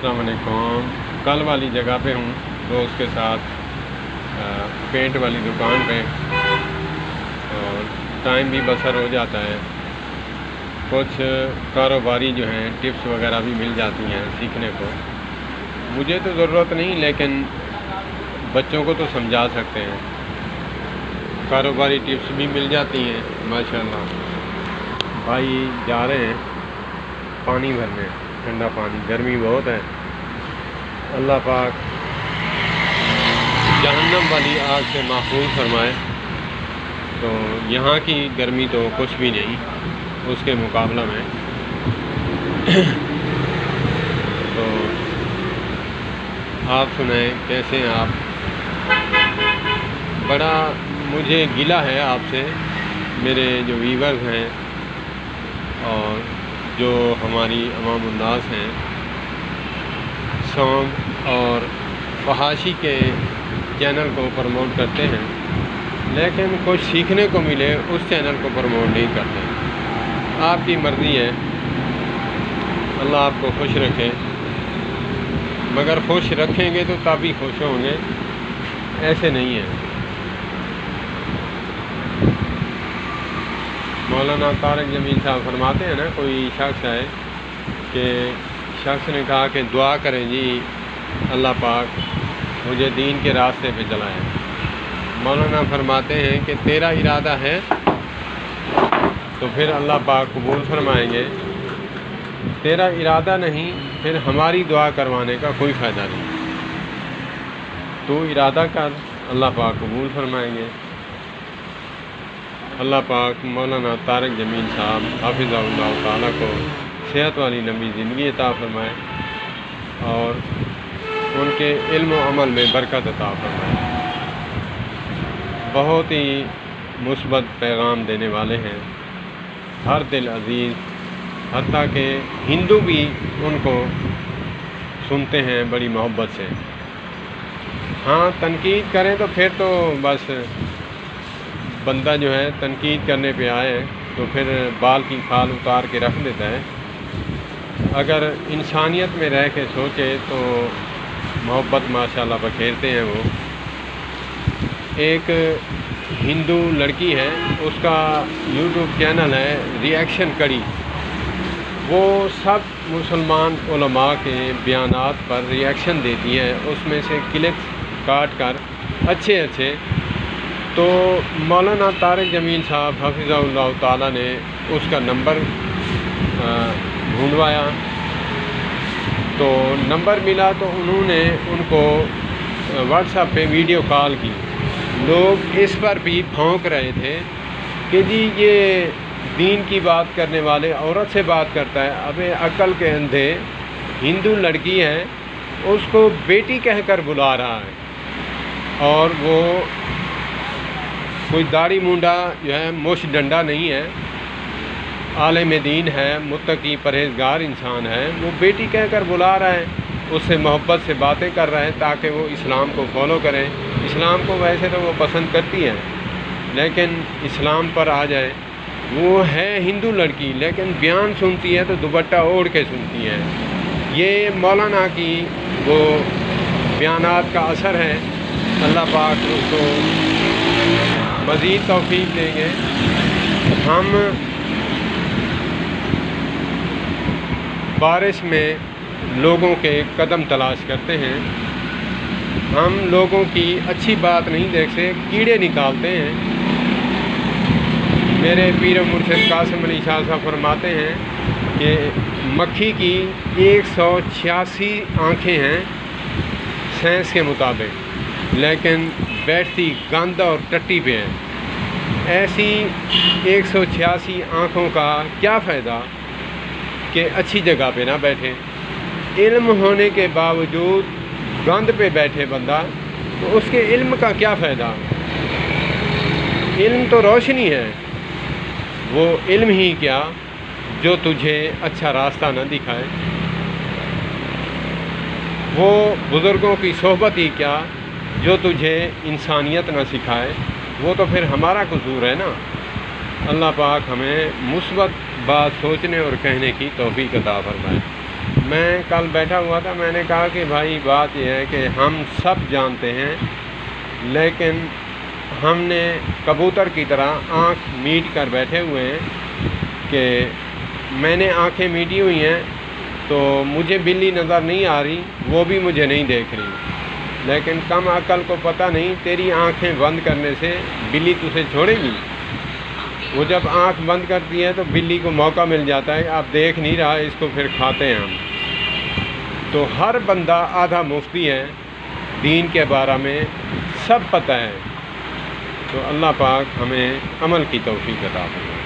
السلام علیکم۔ کل والی جگہ پہ ہوں، دوست کے ساتھ پینٹ والی دکان پہ، اور ٹائم بھی بسر ہو جاتا ہے۔ کچھ کاروباری جو ہیں ٹپس وغیرہ بھی مل جاتی ہیں سیکھنے کو۔ مجھے تو ضرورت نہیں، لیکن بچوں کو تو سمجھا سکتے ہیں۔ کاروباری ٹپس بھی مل جاتی ہیں ماشاءاللہ۔ بھائی جا رہے ہیں پانی بھرنے، ٹھنڈا پانی، گرمی بہت ہے۔ اللہ پاک جہنم والی آگ سے محفوظ فرمائے۔ تو یہاں کی گرمی تو کچھ بھی نہیں اس کے مقابلہ میں۔ تو آپ سنائیں کیسے ہیں آپ؟ بڑا مجھے گلہ ہے آپ سے، میرے جو ویورز ہیں اور جو ہماری عوام الناس ہیں، سانگ اور فحاشی کے چینل کو پروموٹ کرتے ہیں، لیکن کچھ سیکھنے کو ملے اس چینل کو پروموٹ نہیں کرتے۔ آپ کی مرضی ہے، اللہ آپ کو خوش رکھے، مگر خوش رکھیں گے تو تبھی خوش ہوں گے، ایسے نہیں ہے۔ مولانا طارق جمیل صاحب فرماتے ہیں نا، کوئی شخص ہے کہ شخص نے کہا کہ دعا کریں جی اللہ پاک مجھے دین کے راستے پہ چلائے۔ مولانا فرماتے ہیں کہ تیرا ارادہ ہے تو پھر اللہ پاک قبول فرمائیں گے، تیرا ارادہ نہیں پھر ہماری دعا کروانے کا کوئی فائدہ نہیں۔ تو ارادہ کر، اللہ پاک قبول فرمائیں گے۔ اللہ پاک مولانا طارق جمیل صاحب حافظہ اللہ تعالیٰ کو صحت والی لمبی زندگی عطا فرمائے اور ان کے علم و عمل میں برکت عطا فرمائے۔ بہت ہی مثبت پیغام دینے والے ہیں، ہر دل عزیز، حتیٰ کہ ہندو بھی ان کو سنتے ہیں بڑی محبت سے۔ ہاں تنقید کریں تو پھر تو بس بندہ جو ہے تنقید کرنے پہ آئے تو پھر بال کی کھال اتار کے رکھ دیتا ہے۔ اگر انسانیت میں رہ کے سوچے تو محبت ماشاءاللہ بکھیرتے ہیں وہ۔ ایک ہندو لڑکی ہے، اس کا یوٹیوب چینل ہے ریئیکشن کڑی، وہ سب مسلمان علماء کے بیانات پر ریئیکشن دیتی ہے، اس میں سے کلپس کاٹ کر اچھے اچھے۔ تو مولانا طارق جمیل صاحب حفظہ اللہ تعالیٰ نے اس کا نمبر ڈھونڈوایا، تو نمبر ملا تو انہوں نے ان کو واٹس ایپ پہ ویڈیو کال کی۔ لوگ اس پر بھی پھونک رہے تھے کہ جی یہ دین کی بات کرنے والے عورت سے بات کرتا ہے، ابے عقل کے اندھے، ہندو لڑکی ہے، اس کو بیٹی کہہ کر بلا رہا ہے، اور وہ کوئی داڑھی مونڈا جو ہے مش ڈنڈا نہیں ہے، عالم دین ہے، متقی پرہیزگار انسان ہے، وہ بیٹی کہہ کر بلا رہا ہے، اس سے محبت سے باتیں کر رہے ہیں تاکہ وہ اسلام کو فالو کریں۔ اسلام کو ویسے تو وہ پسند کرتی ہے، لیکن اسلام پر آ جائے۔ وہ ہے ہندو لڑکی لیکن بیان سنتی ہے تو دوپٹہ اوڑھ کے سنتی ہے۔ یہ مولانا کی وہ بیانات کا اثر ہے۔ اللہ پاک اس کو مزید توفیق دیں گے۔ ہم بارش میں لوگوں کے قدم تلاش کرتے ہیں، ہم لوگوں کی اچھی بات نہیں دیکھتے، کیڑے نکالتے ہیں۔ میرے پیر و مرشد قاسم علی شاہ صاحب فرماتے ہیں کہ مکھی کی 186 آنکھیں ہیں سائنس کے مطابق، لیکن بیٹھتی گند اور ٹٹی پہ ہے۔ ایسی 186 آنکھوں کا کیا فائدہ کہ اچھی جگہ پہ نہ بیٹھے؟ علم ہونے کے باوجود گند پہ بیٹھے بندہ، تو اس کے علم کا کیا فائدہ؟ علم تو روشنی ہے، وہ علم ہی کیا جو تجھے اچھا راستہ نہ دکھائے، وہ بزرگوں کی صحبت ہی کیا جو تجھے انسانیت نہ سکھائے، وہ تو پھر ہمارا قصور ہے نا۔ اللہ پاک ہمیں مثبت بات سوچنے اور کہنے کی توفیق عطا فرمائے۔ میں کل بیٹھا ہوا تھا، میں نے کہا کہ بھائی بات یہ ہے کہ ہم سب جانتے ہیں، لیکن ہم نے کبوتر کی طرح آنکھ میٹ کر بیٹھے ہوئے ہیں کہ میں نے آنکھیں میٹی ہوئی ہیں تو مجھے بلی نظر نہیں آ رہی، وہ بھی مجھے نہیں دیکھ رہی، لیکن کم عقل کو پتہ نہیں تیری آنکھیں بند کرنے سے بلی تجھے چھوڑے گی؟ وہ جب آنکھ بند کرتی ہے تو بلی کو موقع مل جاتا ہے، آپ دیکھ نہیں رہا، اس کو پھر کھاتے ہیں ہم۔ تو ہر بندہ آدھا مفتی ہے، دین کے بارے میں سب پتہ ہے، تو اللہ پاک ہمیں عمل کی توفیق عطا فرمائے۔